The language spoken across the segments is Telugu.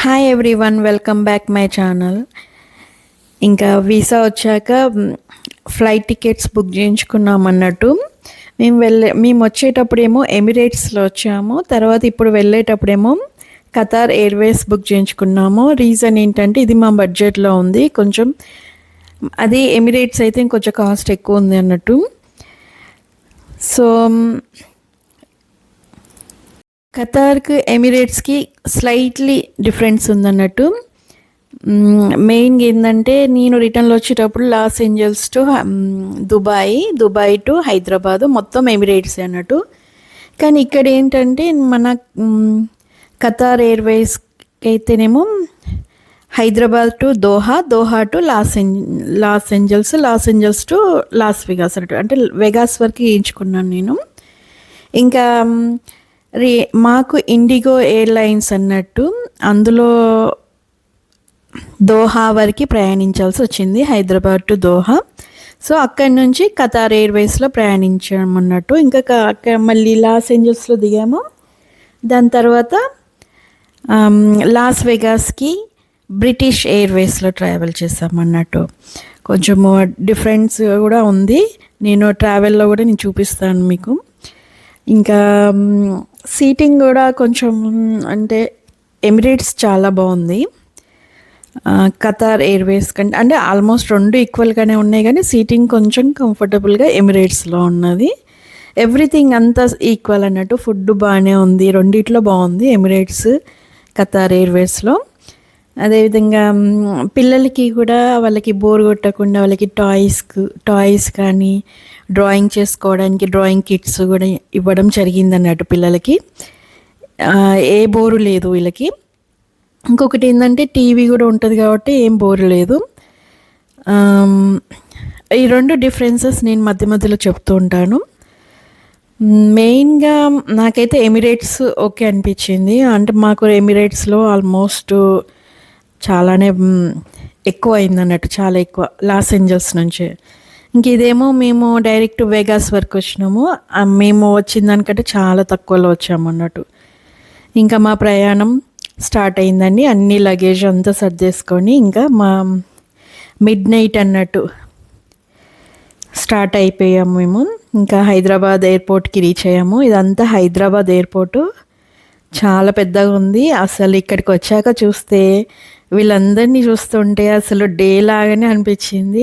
Hi everyone, welcome back my channel. ఇంకా వీసా వచ్చాక ఫ్లైట్ టికెట్స్ బుక్ చేయించుకున్నాం అన్నట్టు. మేము వచ్చేటప్పుడేమో ఎమిరేట్స్లో వచ్చాము. తర్వాత ఇప్పుడు వెళ్ళేటప్పుడేమో ఖతార్ ఎయిర్వేస్ బుక్ చేయించుకున్నాము. రీజన్ ఏంటంటే ఇది మా బడ్జెట్లో ఉంది కొంచెం. అది ఎమిరేట్స్ అయితే ఇంకొంచెం కాస్ట్ ఎక్కువ ఉంది అన్నట్టు. సో ఖతార్కి ఎమిరేట్స్కి స్లైట్లీ డిఫరెన్స్ ఉందన్నట్టు. మెయిన్గా ఏంటంటే నేను రిటర్న్లో వచ్చేటప్పుడు Los Angeles to Dubai to Hyderabad మొత్తం ఎమిరేట్స్ అన్నట్టు. కానీ ఇక్కడ ఏంటంటే మన ఖతార్ ఎయిర్వేస్కి అయితేనేమో Hyderabad to Doha to loss Angeles to Las Vegas అన్నట్టు. అంటే వెగాస్ వరకు వేయించుకున్నాను నేను. ఇంకా మాకు ఇండిగో ఎయిర్లైన్స్ అన్నట్టు అందులో దోహా వరకు ప్రయాణించాల్సి వచ్చింది, హైదరాబాద్ టు దోహా. సో అక్కడి నుంచి ఖతార్ ఎయిర్వేస్లో ప్రయాణించామన్నట్టు. ఇంకా అక్కడ మళ్ళీ లాస్ ఏంజల్స్లో దిగాము. దాని తర్వాత లాస్ వెగాస్కి బ్రిటిష్ ఎయిర్వేస్లో ట్రావెల్ చేసామన్నట్టు. కొంచెము డిఫరెన్స్ కూడా ఉంది. నేను ట్రావెల్లో కూడా నేను చూపిస్తాను మీకు. ఇంకా సీటింగ్ కూడా కొంచెం అంటే ఎమిరేట్స్ చాలా బాగుంది ఖతార్ ఎయిర్వేస్ కంటే. అంటే ఆల్మోస్ట్ రెండు ఈక్వల్గానే ఉన్నాయి, కానీ సీటింగ్ కొంచెం కంఫర్టబుల్గా ఎమిరేట్స్లో ఉన్నది. ఎవ్రీథింగ్ అంతా ఈక్వల్ అన్నట్టు. ఫుడ్ బాగానే ఉంది, రెండిట్లో బాగుంది ఎమిరేట్స్ ఖతార్ ఎయిర్వేస్లో. అదేవిధంగా పిల్లలకి కూడా వాళ్ళకి బోర్ కొట్టకుండా వాళ్ళకి టాయ్స్ కానీ డ్రాయింగ్ చేసుకోవడానికి డ్రాయింగ్ కిట్స్ కూడా ఇవ్వడం జరిగింది అన్నట్టు. పిల్లలకి ఏ బోరు లేదు వీళ్ళకి. ఇంకొకటి ఏంటంటే టీవీ కూడా ఉంటుంది కాబట్టి ఏం బోరు లేదు. ఈ రెండు డిఫరెన్సెస్ నేను మధ్య మధ్యలో చెప్తూ ఉంటాను. మెయిన్గా నాకైతే ఎమిరేట్స్ ఓకే అనిపించింది. అంటే మాకు ఎమిరేట్స్లో ఆల్మోస్ట్ చాలానే ఎక్కువ అయింది అన్నట్టు, చాలా ఎక్కువ లాస్ ఏంజల్స్ నుంచి. ఇంక ఇదేమో మేము డైరెక్ట్ వెగాస్ వరకు వచ్చినాము. మేము వచ్చిన దానికంటే చాలా తక్కువలో వచ్చాము అన్నట్టు. ఇంకా మా ప్రయాణం స్టార్ట్ అయిందండి. అన్ని లగేజ్ అంతా సర్దేసుకొని ఇంకా మా మిడ్ నైట్ అన్నట్టు స్టార్ట్ అయిపోయాము మేము. ఇంకా హైదరాబాద్ ఎయిర్పోర్ట్కి రీచ్ అయ్యాము. ఇదంతా హైదరాబాద్ ఎయిర్పోర్టు చాలా పెద్దగా ఉంది. అసలు ఇక్కడికి వచ్చాక చూస్తే వీళ్ళందరినీ చూస్తుంటే అసలు డే లాగానే అనిపించింది.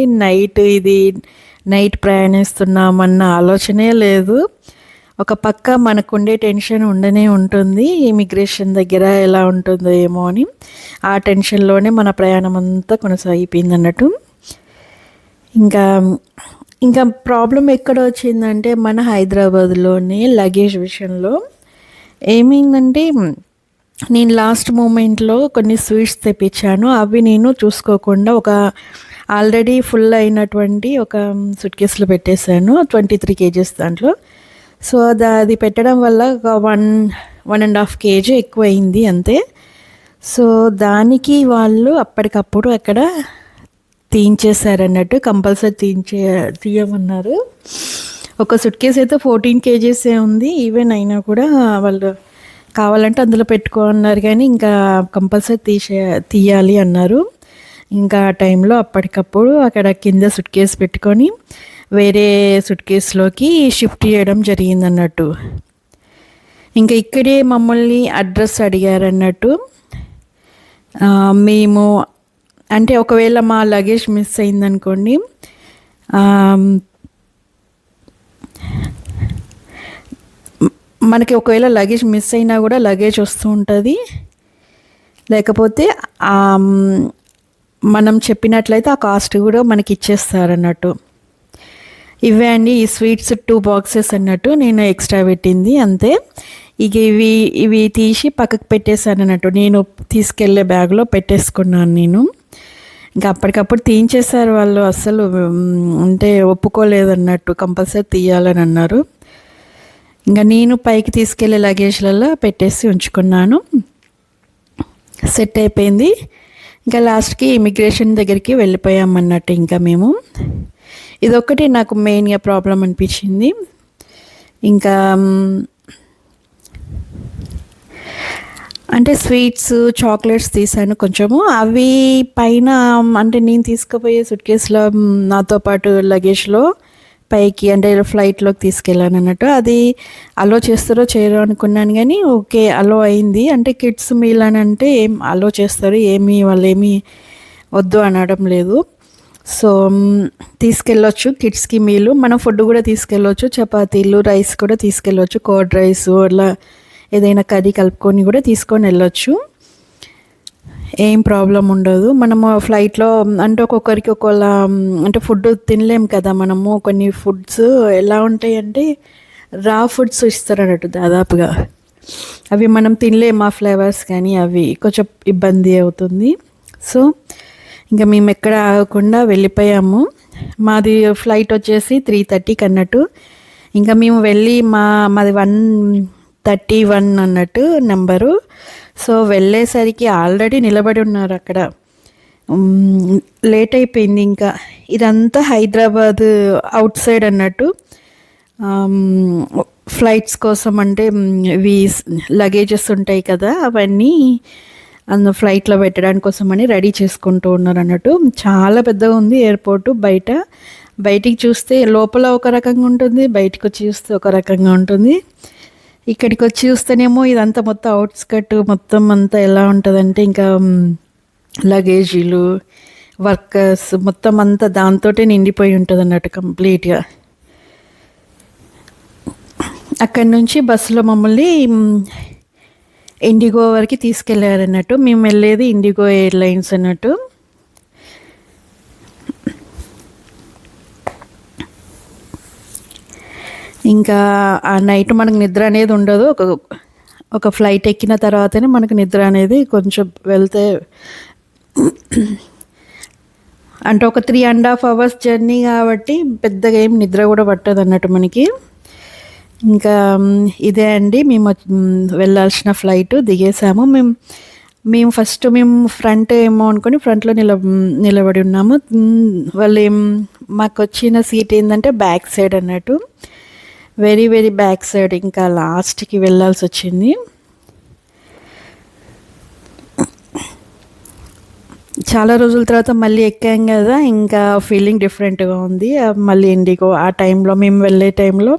నైట్ ప్రయాణిస్తున్నామన్న ఆలోచనే లేదు. ఒక పక్క మనకుండే టెన్షన్ ఉండనే ఉంటుంది, ఇమిగ్రేషన్ దగ్గర ఎలా ఉంటుందో ఏమో అని. ఆ టెన్షన్లోనే మన ప్రయాణం అంతా కొనసాగిపోయింది అన్నట్టు. ఇంకా ప్రాబ్లం ఎక్కడ వచ్చిందంటే మన హైదరాబాద్లోనే లగేజ్ విషయంలో ఏమైందంటే, నేను లాస్ట్ మూమెంట్లో కొన్ని స్వీట్స్ తెప్పించాను. అవి నేను చూసుకోకుండా ఒక ఆల్రెడీ ఫుల్ అయినటువంటి ఒక సూట్ కేసులో పెట్టేశాను, 23 kgs దాంట్లో. సో అది పెట్టడం వల్ల ఒక 1.5 kg ఎక్కువ అయింది అంతే. సో దానికి వాళ్ళు అప్పటికప్పుడు అక్కడ తీయించేశారన్నట్టు. కంపల్సరీ తీయమన్నారు. ఒక సూట్ కేసు అయితే 14 kgs ఉంది. ఈవెన్ అయినా కూడా వాళ్ళు కావాలంటే అందులో పెట్టుకోన్నారు, కానీ ఇంకా కంపల్సరీ తీయాలి అన్నారు. ఇంకా ఆ టైంలో అప్పటికప్పుడు అక్కడ కింద సూట్ కేసు పెట్టుకొని వేరే సూట్ కేసులోకి షిఫ్ట్ చేయడం జరిగిందన్నట్టు. ఇంకా ఇక్కడే మమ్మల్ని అడ్రస్ అడిగారన్నట్టు. మేము అంటే ఒకవేళ మా లగేజ్ మిస్ అయిందనుకోండి, మనకి ఒకవేళ లగేజ్ మిస్ అయినా కూడా లగేజ్ వస్తూ ఉంటుంది. లేకపోతే మనం చెప్పినట్లయితే ఆ కాస్ట్ కూడా మనకి ఇచ్చేస్తారన్నట్టు. ఇవే అండి ఈ స్వీట్స్ 2 boxes అన్నట్టు నేను ఎక్స్ట్రా పెట్టింది అంతే. ఇక ఇవి తీసి పక్కకు పెట్టేశాను అన్నట్టు. నేను తీసుకెళ్లే బ్యాగ్లో పెట్టేసుకున్నాను నేను. ఇంకా అప్పటికప్పుడు తీయించేశారు వాళ్ళు. అస్సలు అంటే ఒప్పుకోలేదన్నట్టు, కంపల్సరీ తీయాలని అన్నారు. ఇంకా నేను పైకి తీసుకెళ్లే లగేజ్లలో పెట్టేసి ఉంచుకున్నాను. సెట్ అయిపోయింది. ఇంకా లాస్ట్కి ఇమిగ్రేషన్ దగ్గరికి వెళ్ళిపోయామన్నట్టు. ఇంకా మేము ఇదొక్కటి నాకు మెయిన్గా ప్రాబ్లం అనిపించింది. ఇంకా అంటే స్వీట్స్, చాక్లెట్స్ తీసాను కొంచెము. అవి పైన అంటే నేను తీసుకుపోయే సూట్‌కేస్‌లో నాతో పాటు లగేజ్‌లో పైకి అంటే ఫ్లైట్‌లోకి తీసుకెళ్ళానన్నట్టు. అది అలో చేస్తారో చేయరో అనుకున్నాను గానీ, ఓకే. అలో అయింది. అంటే కిడ్స్ మీల్ అని అంటే అలో చేస్తారు. వాళ్ళేమి వద్దు అనడం లేదు. సో, తీసుకెళ్ళొచ్చు కిడ్స్‌కి మీలు. మనం ఫుడ్ గూడా తీసుకెళ్ళొచ్చు. చపాతీలు, రైస్ కూడా తీసుకెళ్ళొచ్చు. కర్డ్ రైసు అట్లా ఏదైనా కర్రీ కలుపుకొని గూడా తీసుకొనెళ్ళొచ్చు. ఏం ప్రాబ్లమ్ ఉండదు. మనము ఫ్లైట్‌లో అంటే ఒక్కొక్కరికి ఒక్కోలా అంటే ఫుడ్ తినలేం కదా! మనము కొన్ని ఫుడ్స్ ఎలా ఉంటాయంటే రా ఫుడ్స్ ఇస్తారన్నట్టు దాదాపుగా. అవి మనం తినలేం ఆ ఫ్లేవర్స్ కానీ అవి కొంచెం ఇబ్బంది అవుతుంది. సో, ఇంక మేమెక్కడ ఆగకుండా వెళ్ళిపోయాము. మాది ఫ్లైట్ వచ్చేసి 3:30కి అన్నట్టు. ఇంకా మేము వెళ్ళి మాది 1:31 అన్నట్టు నంబరు. సో, వెళ్ళేసరికి ఆల్రెడీ నిలబడి ఉన్నారక్కడ. లేట్ అయిపోయింది ఇంకా. ఇదంతా హైదరాబాద్ ఔట్ సైడ్ అన్నట్టు. ఫ్లైట్స్ కోసం అంటే ఇవి లగేజెస్ ఉంటాయి కదా! అవన్నీ ఫ్లైట్‌లో పెట్టడానికి కోసమని రెడీ చేసుకుంటూ ఉన్నారన్నట్టు. చాలా పెద్దగా ఉంది ఎయిర్‌పోర్టు బయట. బయటికి చూస్తే లోపల ఒక రకంగా ఉంటుంది. బయటికొచ్చి చూస్తే ఒక రకంగా ఉంటుంది. ఇక్కడికొచ్చి చూస్తేనేమో ఇదంతా మొత్తం ఔట్‌స్కట్ మొత్తం అంతా ఎలా ఉంటదంటే ఇంకా లగేజీలు, వర్కర్స్ మొత్తం అంతా దాంతోటే నిండిపోయి ఉంటదన్నట్టు కంప్లీట్‌గా. అక్కడి నుంచి బస్సులో మమ్మల్ని ఇండిగో వరకు తీసుకెళ్లారన్నట్టు. మేము వెళ్ళేది ఇండిగో ఎయిర్‌లైన్స్ అన్నట్టు. ఇంకా ఆ నైట్ మనకు నిద్ర అనేది ఉండదు. ఒక ఫ్లైట్ ఎక్కిన తర్వాతనే మనకు నిద్ర అనేది కొంచెం వెళ్తే అంటే ఒక 3½ అవర్స్ జర్నీ కాబట్టి పెద్దగా ఏం నిద్ర కూడా పట్టదన్నట్టు మనకి. ఇంకా ఇదే అండి మేము వెళ్ళాల్సిన ఫ్లైటు. దిగేసాము. మేము ఫస్ట్ ఫ్రంట్ ఏమో అనుకుని ఫ్రంట్‌లో నిలబడి ఉన్నాము. మాకొచ్చిన సీట్ ఏందంటే బ్యాక్ సైడ్ అన్నట్టు. వెరీ వెరీ బ్యాక్ సైడ్ ఇంకా లాస్ట్‌కి వెళ్ళాల్సొచ్చింది. చాలా రోజుల తర్వాత మళ్ళీ ఎక్కాం కదా! ఇంకా ఫీలింగ్ డిఫరెంట్‌గా ఉంది. మళ్ళీ ఇండిగో ఆ టైంలో మేము వెళ్ళే టైంలో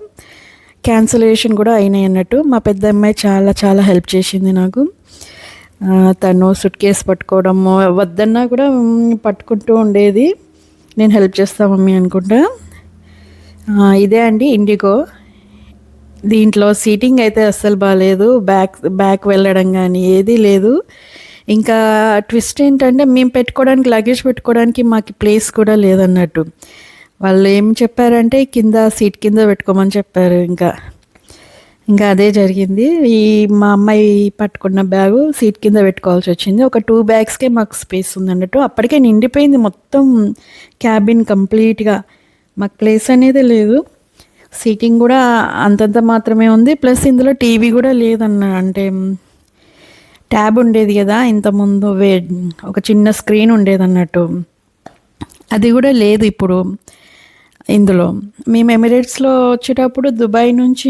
క్యాన్సిలేషన్ కూడా అయినాయి అన్నట్టు. మా పెద్దమ్మాయి చాలా చాలా హెల్ప్ చేసింది నాకు. తను సూట్‌కేస్ పట్టుకోవడము వద్దన్నా కూడా పట్టుకుంటూ ఉండేది. నేను హెల్ప్ చేస్తా మమ్మీ అనుకుంటా. ఇదే అండి ఇండిగో. దీంట్లో సీటింగ్ అయితే అస్సలు బాలేదు. బ్యాక్ వెళ్ళడం గానీ ఏదీ లేదు. ఇంకా ట్విస్ట్ ఏంటంటే మేము లగేజ్ పెట్టుకోవడానికి మాకు ప్లేస్ కూడా లేదన్నట్టు. వాళ్ళు ఏం చెప్పారంటే సీట్ కింద పెట్టుకోమని చెప్పారు ఇంకా. అదే జరిగింది. మా అమ్మాయి పట్టుకున్న బ్యాగు సీట్ కింద పెట్టుకోవాల్సొచ్చింది. ఒక 2 బ్యాగ్స్‌కే మాకు స్పేస్ ఉందన్నట్టు. అప్పటికే నిండిపోయింది మొత్తం క్యాబిన్ కంప్లీట్‌గా. మాకు ప్లేస్ అనేదే లేదు. సీటింగ్ కూడా అంతంత మాత్రమే ఉంది. ప్లస్ ఇందులో టీవీ కూడా అంటే ట్యాబ్ ఉండేది కదా! ఇంతకుముందు ఒక చిన్న స్క్రీన్ ఉండేదన్నట్టు. అది కూడా లేదు ఇప్పుడు ఇందులో. మేము ఎమిరేట్స్‌లో వచ్చేటప్పుడు దుబాయ్ నుంచి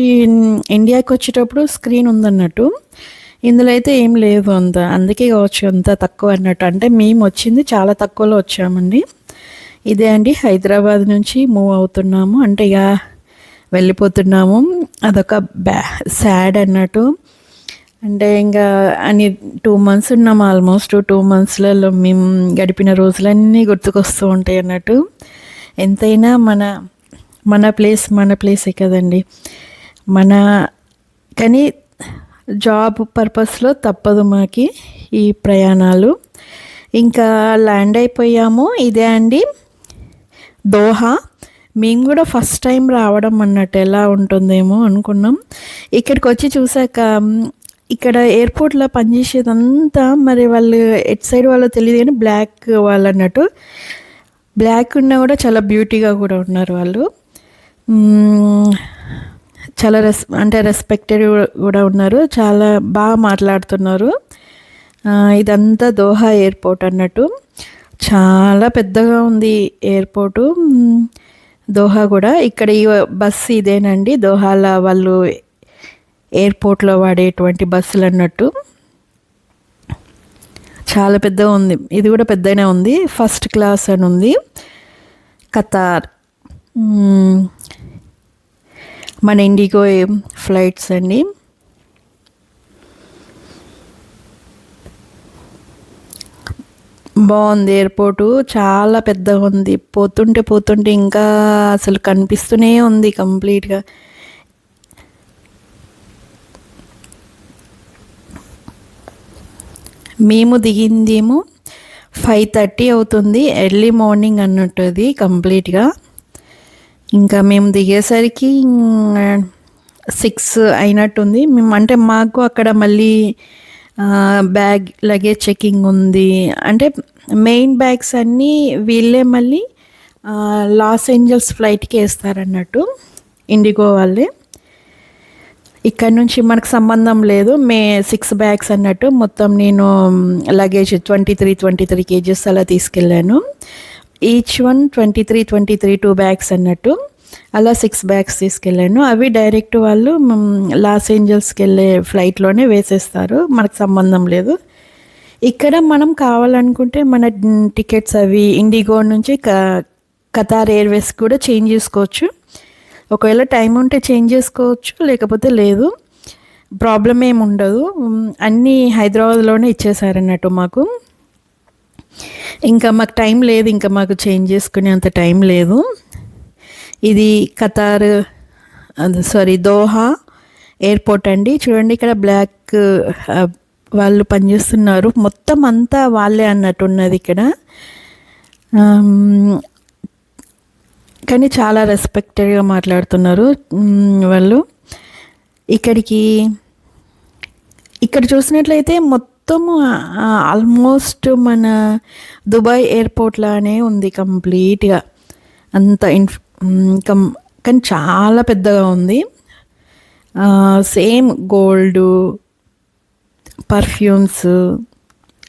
ఇండియాకి వచ్చేటప్పుడు స్క్రీన్ ఉందన్నట్టు. ఇందులో అయితే ఏం లేదు అందుకే కావచ్చు అంత తక్కువ అన్నట్టు. అంటే మేము వచ్చింది చాలా తక్కువలో వచ్చామండి. ఇదే అండి హైదరాబాద్ నుంచి మూవ్ అవుతున్నాము. అంటే ఇక వెళ్ళిపోతున్నాము. అదొక సాడ్ అన్నట్టు. అంటే ఇంకా 2 మంత్స్ ఉన్నాము ఆల్మోస్ట్. 2 మంత్స్‌లలో మేము గడిపిన రోజులన్నీ గుర్తుకొస్తూ ఉంటాయి అన్నట్టు. ఎంతైనా మన ప్లేసే కదండి. కానీ జాబ్ పర్పస్‌లో తప్పదు మాకి ఈ ప్రయాణాలు. ఇంకా ల్యాండ్ అయిపోయాము. ఇదే అండి దోహా. మేము కూడా ఫస్ట్ టైం రావడం అన్నట్టు ఎలా ఉంటుందేమో అనుకున్నాం. ఇక్కడికి వచ్చి చూసాక ఇక్కడ ఎయిర్‌పోర్ట్‌లో పనిచేసేదంతా మరి వాళ్ళు ఎటు సైడ్ వాళ్ళో తెలియదు కానీ బ్లాక్ వాళ్ళు అన్నట్టు. బ్లాక్ ఉన్నా కూడా చాలా బ్యూటీగా కూడా ఉన్నారు వాళ్ళు. చాలా రెస్పెక్టెడ్ కూడా ఉన్నారు. చాలా బాగా మాట్లాడుతున్నారు. ఇదంతా దోహా ఎయిర్‌పోర్ట్ అన్నట్టు. చాలా పెద్దగా ఉంది ఎయిర్‌పోర్టు. దోహా కూడా. ఇక్కడ ఈ బస్సు ఇదేనండి దోహాలో వాళ్ళు ఎయిర్‌పోర్ట్‌లో వాడేటువంటి బస్సులు అన్నట్టు. చాలా పెద్దగా ఉంది. ఇది కూడా పెద్దగానే ఉంది. ఫస్ట్ క్లాస్ అని ఉంది. ఖతార్ మన ఇండిగో ఫ్లైట్స్ అండి. బాగుంది ఎయిర్పోర్టు, చాలా పెద్దగా ఉంది. పోతుంటే ఇంకా అసలు కనిపిస్తూనే ఉంది కంప్లీట్గా. మేము దిగిందేమో 5:30 అవుతుంది, ఎర్లీ మార్నింగ్ అన్నట్టు అది కంప్లీట్గా. ఇంకా మేము దిగేసరికి 6 అయినట్టుంది. మేము అంటే మాకు అక్కడ మళ్ళీ బ్యాగ్ లగేజ్ చెకింగ్ ఉంది. అంటే మెయిన్ బ్యాగ్స్ అన్నీ వీళ్ళే మళ్ళీ లాస్ ఏంజల్స్ ఫ్లైట్కి వేస్తారన్నట్టు, ఇండిగో వాళ్ళే. ఇక్కడ నుంచి మనకు సంబంధం లేదు. 6 బ్యాగ్స్ అన్నట్టు. మొత్తం నేను లగేజ్ 23 కేజెస్ అలా తీసుకెళ్ళాను. ఈచ్ వన్ 23 2 బ్యాగ్స్ అన్నట్టు. అలా 6 బ్యాగ్స్ తీసుకెళ్ళాను. అవి డైరెక్ట్ వాళ్ళు లాస్ ఏంజల్స్కి వెళ్ళే ఫ్లైట్లోనే వేసేస్తారు, మనకు సంబంధం లేదు. ఇక్కడ మనం కావాలనుకుంటే మన టికెట్స్ అవి ఇండిగో నుంచి ఖతార్ ఎయిర్వేస్ కూడా చేంజ్ చేసుకోవచ్చు. ఒకవేళ టైం ఉంటే చేంజ్ చేసుకోవచ్చు, లేకపోతే లేదు, ప్రాబ్లం ఏమి ఉండదు. అన్నీ హైదరాబాద్లోనే ఇచ్చేసారన్నట్టు మాకు. ఇంకా మాకు టైం లేదు, ఇంకా మాకు చేంజ్ చేసుకునే అంత టైం లేదు. ఇది ఖతార్ దోహా ఎయిర్పోర్ట్ అండి. చూడండి ఇక్కడ బ్లాక్ వాళ్ళు పనిచేస్తున్నారు, మొత్తం అంతా వాళ్ళే అన్నట్టు ఉన్నది ఇక్కడ. కానీ చాలా రెస్పెక్టెడ్గా మాట్లాడుతున్నారు వాళ్ళు. ఇక్కడ చూసినట్లయితే మొత్తము ఆల్మోస్ట్ మన దుబాయ్ ఎయిర్పోర్ట్ లానే ఉంది కంప్లీట్గా అంత. కానీ చాలా పెద్దగా ఉంది. సేమ్ గోల్డ్, పర్ఫ్యూమ్స్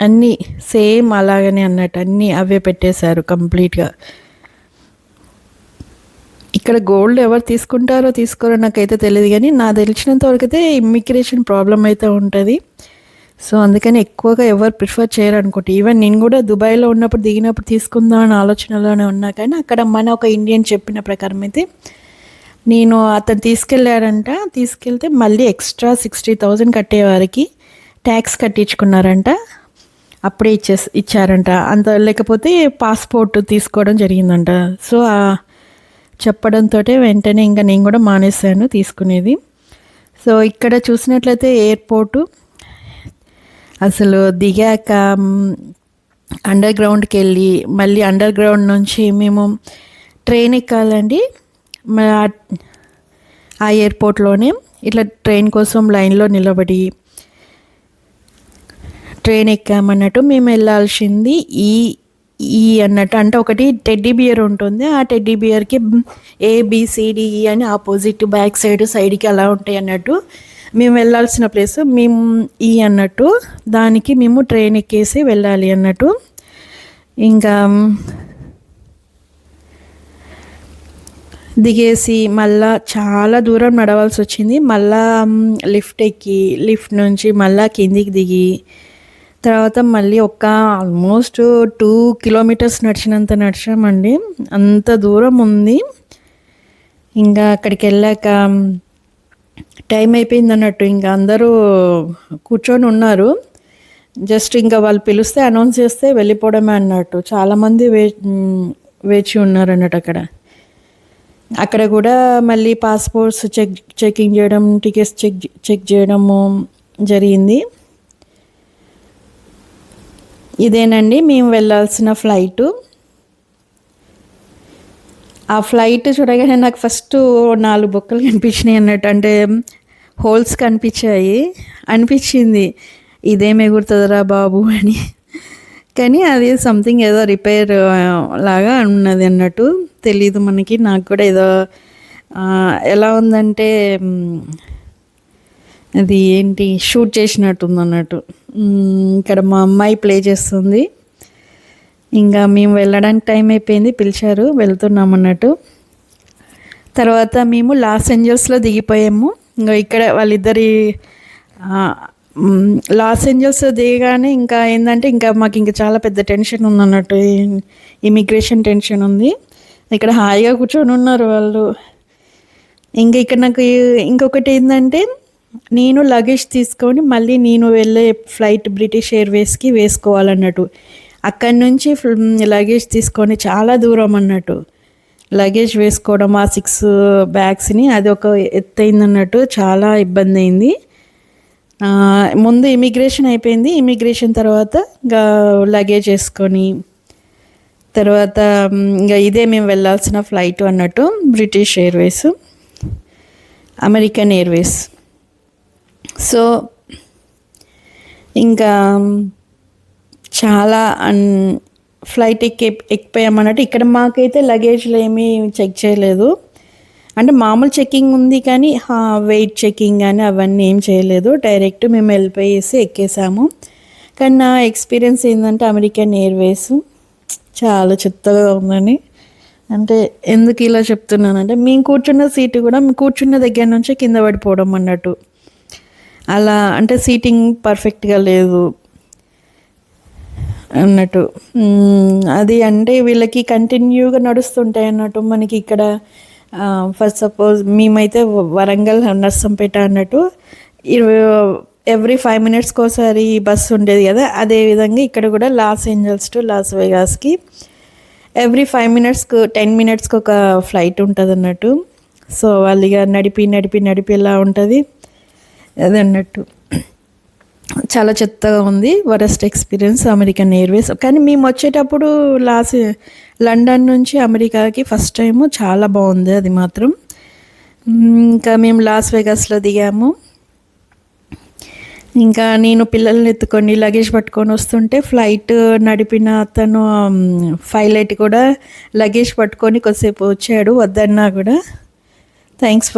అన్నీ సేమ్ అలాగనే అన్నట్టు, అన్నీ అవే పెట్టేశారు కంప్లీట్గా. ఇక్కడ గోల్డ్ ఎవరు తీసుకుంటారో తీసుకోరో నాకైతే తెలియదు, కానీ నాకు తెలిసినంత వరకు అయితే ఇమ్మిగ్రేషన్ ప్రాబ్లం అయితే ఉంటుంది. సో అందుకని ఎక్కువగా ఎవరు ప్రిఫర్ చేయరు అనుకుంటే. ఈవెన్ నేను కూడా దుబాయ్లో ఉన్నప్పుడు దిగినప్పుడు తీసుకుందాం అని ఆలోచనలోనే ఉన్నా, కానీ అక్కడ మన ఒక ఇండియన్ చెప్పిన ప్రకారం అయితే అతను తీసుకెళ్తే మళ్ళీ ఎక్స్ట్రా 60,000 కట్టేవారికి ట్యాక్స్ కట్టించుకున్నారంట, అప్పుడే ఇచ్చారంట. అంత లేకపోతే పాస్పోర్ట్ తీసుకోవడం జరిగిందంట. సో చెప్పడంతో వెంటనే ఇంకా నేను కూడా మానేశాను తీసుకునేది. సో ఇక్కడ చూసినట్లయితే ఎయిర్పోర్టు అసలు దిగాక అండర్ గ్రౌండ్కి వెళ్ళి మళ్ళీ అండర్ గ్రౌండ్ నుంచి మేము ట్రైన్ ఎక్కాలండి. ఆ ఎయిర్పోర్ట్లోనే ఇట్లా ట్రైన్ కోసం లైన్లో నిలబడి ట్రైన్ ఎక్కామన్నట్టు. మేము వెళ్ళాల్సింది ఈ అన్నట్టు. అంటే ఒకటి టెడ్డీ బియర్ ఉంటుంది, ఆ టెడ్డీ బియర్కి ABCDE అని ఆపోజిట్ బ్యాక్ సైడ్కి అలా ఉంటాయి అన్నట్టు. మేము వెళ్ళాల్సిన ప్లేస్ మేము అన్నట్టు, దానికి మేము ట్రైన్ ఎక్కేసి వెళ్ళాలి అన్నట్టు. ఇంకా దిగేసి మళ్ళా చాలా దూరం నడవాల్సి వచ్చింది. మళ్ళా లిఫ్ట్ నుంచి మళ్ళా కిందికి దిగి తర్వాత మళ్ళీ ఆల్మోస్ట్ 2 కిలోమీటర్స్ నడిచామండి. అంత దూరం ఉంది. ఇంకా అక్కడికి వెళ్ళాక టైం అయిపోయింది అన్నట్టు. ఇంకా అందరూ కూర్చొని ఉన్నారు. జస్ట్ ఇంకా వాళ్ళు పిలిస్తే అనౌన్స్ చేస్తే వెళ్ళిపోవడమే అన్నట్టు. చాలామంది వేచి ఉన్నారు అన్నట్టు అక్కడ కూడా మళ్ళీ పాస్పోర్ట్స్ చెకింగ్ చేయడం, టికెట్స్ చెక్ చేయడము జరిగింది. ఇదేనండి మేము వెళ్ళాల్సిన ఫ్లైటు. ఆ ఫ్లైట్ చూడగానే నాకు ఫస్ట్ 4 బొక్కలు కనిపించినాయి అన్నట్టు, అంటే హోల్స్ అనిపించింది ఇదేం ఎగురుతుందిరా బాబు అని. కానీ అది సంథింగ్ ఏదో రిపేర్ లాగా ఉన్నది అన్నట్టు, తెలీదు మనకి. నాకు కూడా ఏదో ఎలా ఉందంటే అది షూట్ చేసినట్టుంది అన్నట్టు. ఇక్కడ మా అమ్మాయి ప్లే చేస్తుంది. ఇంకా మేము వెళ్ళడానికి టైం అయిపోయింది, పిలిచారు, వెళ్తున్నాం అన్నట్టు. తర్వాత మేము లాస్ ఏంజల్స్లో దిగిపోయాము. ఇంకా ఇక్కడ వాళ్ళిద్దరి లాస్ ఏంజల్స్ దిగగానే ఇంకా ఏంటంటే ఇంకా మాకు ఇంకా చాలా పెద్ద టెన్షన్ ఉందన్నట్టు, ఇమిగ్రేషన్ టెన్షన్ ఉంది. ఇక్కడ హాయిగా కూర్చొని ఉన్నారు వాళ్ళు. ఇంకా ఇక్కడ నాకు ఇంకొకటి ఏంటంటే, నేను లగేజ్ తీసుకొని మళ్ళీ నేను వెళ్ళే ఫ్లైట్ బ్రిటిష్ ఎయిర్వేస్కి వేసుకోవాలన్నట్టు. అక్కడి నుంచి లగేజ్ తీసుకొని చాలా దూరం అన్నట్టు లగేజ్ వేసుకోవడం, ఆ 6 బ్యాగ్స్ని, అది ఒక ఎత్తైందన్నట్టు, చాలా ఇబ్బంది అయింది. ముందు ఇమిగ్రేషన్ అయిపోయింది. ఇమిగ్రేషన్ తర్వాత ఇంకా లగేజ్ వేసుకొని తర్వాత ఇంకా ఇదే మేము వెళ్ళాల్సిన ఫ్లైట్ అన్నట్టు, British Airways, American Airways. So ఇంకా చాలా ఫ్లైట్ ఎక్కిపోయామన్నట్టు. ఇక్కడ మాకైతే లగేజ్లు ఏమీ చెక్ చేయలేదు, అంటే మామూలు చెక్కింగ్ ఉంది కానీ వెయిట్ చెక్కింగ్ కానీ అవన్నీ ఏం చేయలేదు. డైరెక్ట్ మేము వెళ్ళిపోయేసి ఎక్కేసాము. కానీ నా ఎక్స్పీరియన్స్ ఏంటంటే అమెరికన్ ఎయిర్వేస్ చాలా చెత్తగా ఉందని. అంటే ఎందుకు ఇలా చెప్తున్నానంటే, మేము కూర్చున్న సీటు కూడా మేము కూర్చున్న దగ్గర నుంచే కింద పడిపోవడం అన్నట్టు. అలా అంటే సీటింగ్ పర్ఫెక్ట్గా లేదు అన్నట్టు. అది అంటే వీళ్ళకి కంటిన్యూగా నడుస్తుంటాయి అన్నట్టు. మనకి ఇక్కడ ఫస్ట్ సపోజ్ మేమైతే వరంగల్ నర్సంపేట అన్నట్టు ఎవ్రీ 5 మినిట్స్కి ఒకసారి బస్సు ఉండేది కదా, అదేవిధంగా ఇక్కడ కూడా లాస్ ఏంజల్స్ టు లాస్ వెగాస్కి ఎవ్రీ 5 మినిట్స్కి 10 మినిట్స్కి ఒక ఫ్లైట్ ఉంటుంది అన్నట్టు. సో వాళ్ళు ఇక నడిపి ఎలా ఉంటుంది అది అన్నట్టు. చాలా చెత్తగా ఉంది. Worst experience American Airways. కానీ మేము వచ్చేటప్పుడు లండన్ నుంచి అమెరికాకి ఫస్ట్ టైము చాలా బాగుంది అది మాత్రం. ఇంకా మేము లాస్ వెగాస్లో దిగాము. ఇంకా నేను పిల్లల్ని ఎత్తుకొని లగేజ్ పట్టుకొని వస్తుంటే ఫ్లైట్ నడిపిన అతను పైలట్ కూడా లగేజ్ పట్టుకొని కొద్దిసేపు వచ్చాడు, వద్దన్నా కూడా. Thanks for